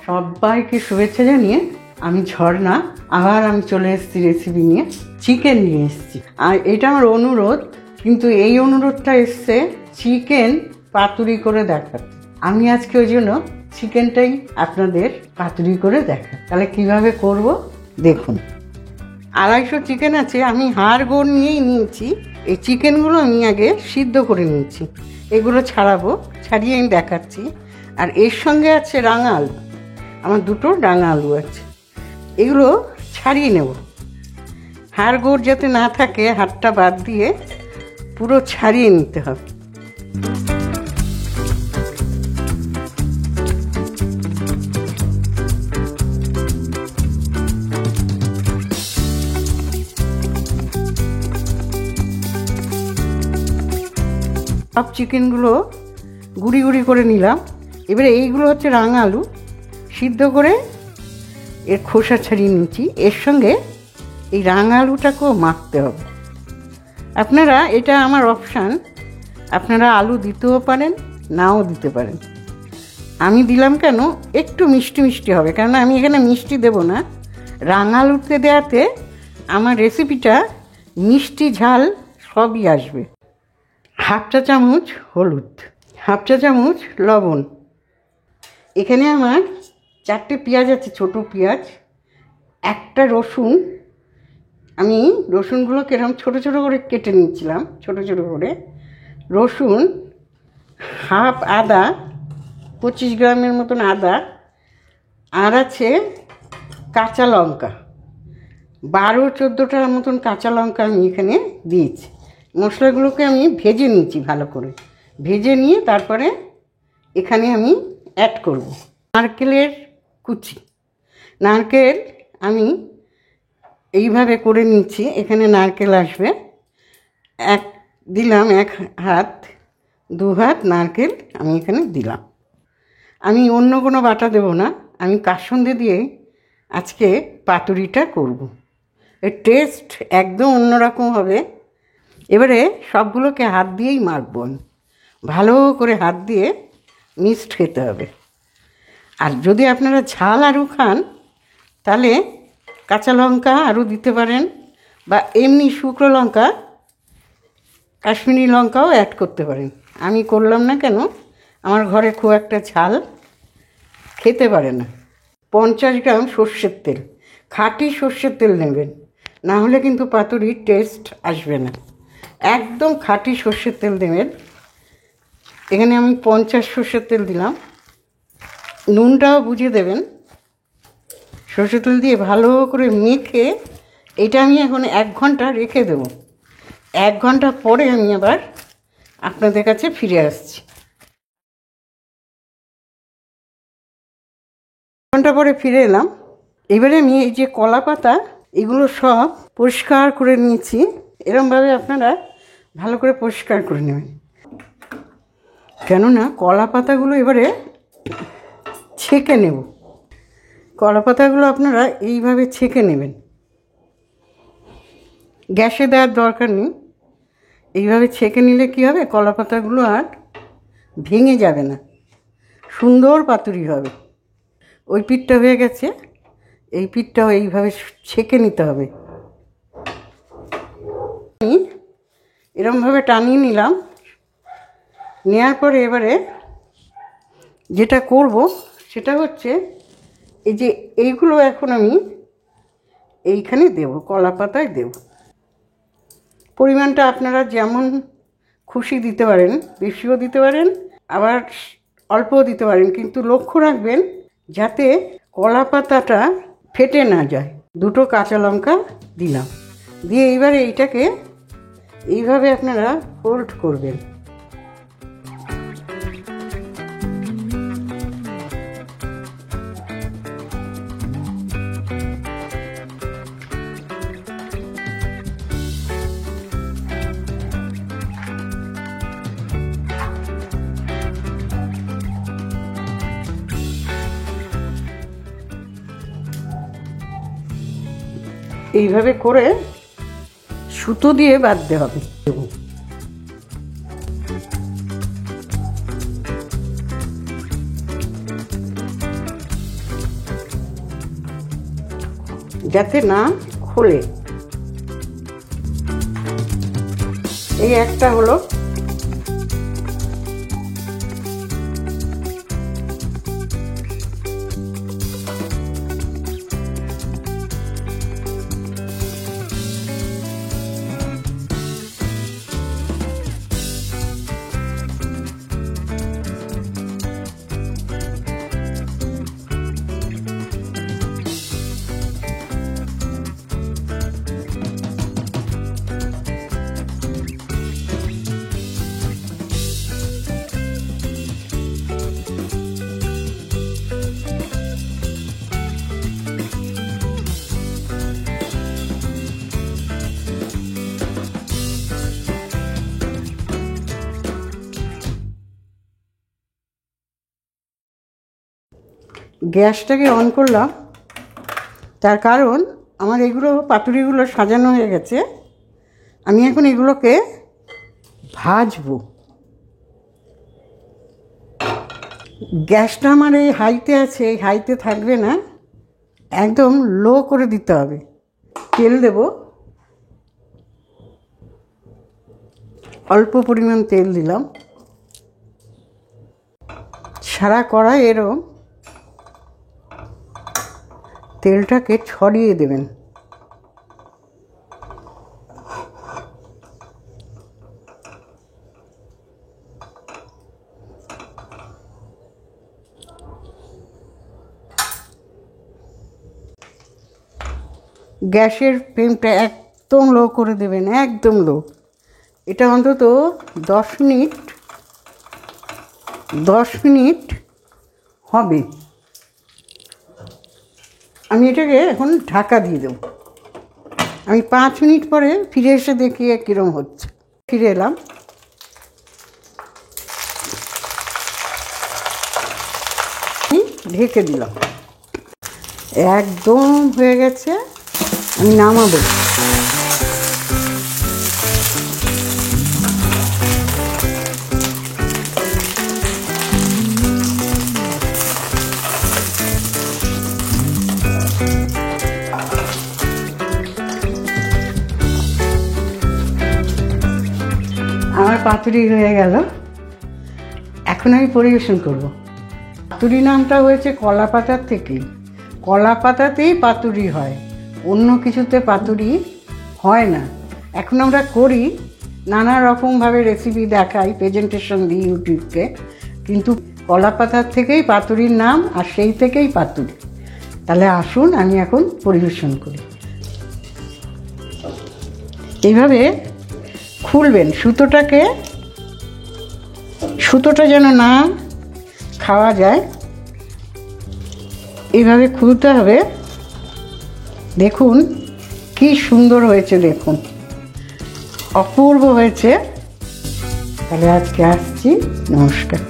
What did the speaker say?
সবাইকে শুভেচ্ছা জানিয়ে আমি ঝর্ণা আবার আমি চলে এসেছি রেসিপি নিয়ে। চিকেন নিয়ে এসেছি, আর এটা আমার অনুরোধ, কিন্তু এই অনুরোধটা এসছে চিকেন পাতুরি করে দেখাতে। আমি আজকে ওই জন্য চিকেনটাই আপনাদের পাতুরি করে দেখা। তাহলে কিভাবে করব দেখুন। 250 চিকেন আছে, আমি হাড় গোড় নিয়েই নিয়েছি। এই চিকেনগুলো আমি আগে সিদ্ধ করে নিয়েছি, এগুলো ছাড়াবো, ছাড়িয়ে আমি দেখাচ্ছি। আর এর সঙ্গে আছে রাঙা আলু, আমার 2টো রাঙা আলু আছে, এগুলো ছাড়িয়ে নেব। হাড় গোড় যাতে না থাকে, হাড়টা বাদ দিয়ে পুরো ছাড়িয়ে নিতে হবে। সব চিকেনগুলো গুঁড়ি গুঁড়ি করে নিলাম। এবারে এইগুলো হচ্ছে রাঙা আলু, সিদ্ধ করে এর খোসা ছাড়িয়ে নিচ্ছি। এর সঙ্গে এই রাঙা আলুটাকেও মাখতে হবে। আপনারা, এটা আমার অপশান, আপনারা আলু দিতেও পারেন, নাও দিতে পারেন। আমি দিলাম কেন, একটু মিষ্টি মিষ্টি হবে, কারণ আমি এখানে মিষ্টি দেব না। রাঙা আলুতে দেওয়াতে আমার রেসিপিটা মিষ্টি ঝাল সবই আসবে। 1/2 চা চামচ হলুদ, 1/2 চা চামচ লবণ। এখানে আমার 4টে পেঁয়াজ আছে, ছোটো পেঁয়াজ, একটা রসুন। আমি রসুনগুলোকে এরকম ছোটো ছোটো করে কেটে নিচ্ছিলাম, ছোটো ছোটো করে। রসুন, হাফ আদা, 25 গ্রামের মতন আদা, আর আছে কাঁচা লঙ্কা, 12-14টার মতন কাঁচা লঙ্কা আমি এখানে দিয়েছি। মশলাগুলোকে আমি ভেজে নিয়েছি ভালো করে, ভেজে নিয়ে তারপরে এখানে আমি অ্যাড করব নারকেলের কুচি। নারকেল আমি এইভাবে করে নিচ্ছি, এখানে নারকেল আসবে। দিলাম 1 হাত, 2 হাত নারকেল আমি এখানে দিলাম। আমি অন্য কোনো বাটা দেব না, আমি কাসুন্দি দিয়ে আজকে পাতুরিটা করব। এর টেস্ট একদম অন্যরকম হবে। এবারে সবগুলোকে হাত দিয়েই মাখবো, ভালো করে হাত দিয়ে মিক্সড খেতে হবে। আর যদি আপনারা ঝাল আরও খান, তাহলে কাঁচা লঙ্কা আরও দিতে পারেন, বা এমনি শুকনো লঙ্কা, কাশ্মীরি লঙ্কাও অ্যাড করতে পারেন। আমি করলাম না, কেন, আমার ঘরে খুব একটা ঝাল খেতে পারে না। 50 গ্রাম সর্ষের তেল, খাঁটি সর্ষের তেল নেবেন, না হলে কিন্তু পাতুরির টেস্ট আসবে না। একদম খাঁটি সর্ষের তেল দেবেন। এখানে আমি 50 সর্ষের তেল দিলাম। নুনটাও বুঝে দেবেন। সর্ষের তেল দিয়ে ভালো করে মেখে এটা আমি এখন 1 ঘন্টা রেখে দেবো। 1 ঘন্টা পরে আমি আবার আপনাদের কাছে ফিরে আসছি। 1 ঘন্টা পরে ফিরে এলাম। এবারে আমি এই যে কলা পাতা, এগুলো সব পরিষ্কার করে নিয়েছি। এরকমভাবে আপনারা ভালো করে পরিষ্কার করে নেবেন, কেননা কলা পাতাগুলো এবারে ছেঁকে নেব। কলা পাতাগুলো আপনারা এইভাবে ছেঁকে নেবেন, গ্যাসে দেওয়ার দরকার নেই। এইভাবে ছেঁকে নিলে কী হবে, কলা পাতাগুলো আর ভেঙে যাবে না, সুন্দর পাতুরি হবে। ওই পিঠটা হয়ে গেছে, এই পিঠটাও এইভাবে ছেঁকে নিতে হবে। আমি এরকমভাবে টানিয়ে নিলাম। নেওয়ার পরে এবারে যেটা করব সেটা হচ্ছে, এই যে এইগুলো এখন আমি এইখানে দেব, কলা পাতায় দেব। পরিমাণটা আপনারা যেমন খুশি দিতে পারেন, বেশিও দিতে পারেন, আবার অল্পও দিতে পারেন, কিন্তু লক্ষ্য রাখবেন যাতে কলা পাতাটা ফেটে না যায়। 2টো কাঁচা লঙ্কা দিলাম, দিয়ে এইবারে এইটাকে এইভাবে আপনারা ফোল্ড করবেন। এইভাবে করে সুতো দিয়ে বাঁধতে হবে। যাতে না খোলে। এই একটা হলো। গ্যাসটাকে অন করলাম, তার কারণ আমার এগুলো পাতুরিগুলো সাজানো হয়ে গেছে। আমি এখন এগুলোকে ভাজবো। গ্যাসটা আমার এই হাইতে আছে, এই হাইতে থাকবে না, একদম লো করে দিতে হবে। তেল দেব, অল্প পরিমাণ তেল দিলাম। সারা কড়াই এরম তেলটাকে ছড়িয়ে দেবেন। গ্যাসের ফ্লেমটা একদম লো করে দেবেন, একদম লো। এটা অন্তত 10 মিনিট হবে। আমি এটাকে এখন ঢাকা দিয়ে দেবো। আমি 5 মিনিট পরে ফিরে এসে দেখি কীরকম হচ্ছে। ফিরে এলাম। ঢেকে দিলাম, একদম হয়ে গেছে। আমি নামাবো। আমার পাতুরি হয়ে গেল। এখন আমি পরিবেশন করব। পাতুরি নামটা হয়েছে কলা পাতার থেকেই। কলা পাতাতেই পাতুরি হয়, অন্য কিছুতে পাতুরি হয় না। এখন আমরা করি, নানা রকমভাবে রেসিপি দেখাই, প্রেজেন্টেশন দিই ইউটিউবকে, কিন্তু কলা পাতার থেকেই পাতুরির নাম, আর সেই থেকেই পাতুরি। তাহলে আসুন আমি এখন পরিবেশন করি। এইভাবে খুলবেন সুতোটা যেন না খাওয়া যায়, এইভাবে খুলতে হবে। দেখুন কি সুন্দর হয়েছে, দেখুন অপূর্ব হয়েছে। তাহলে আজকে আসছি, নমস্কার।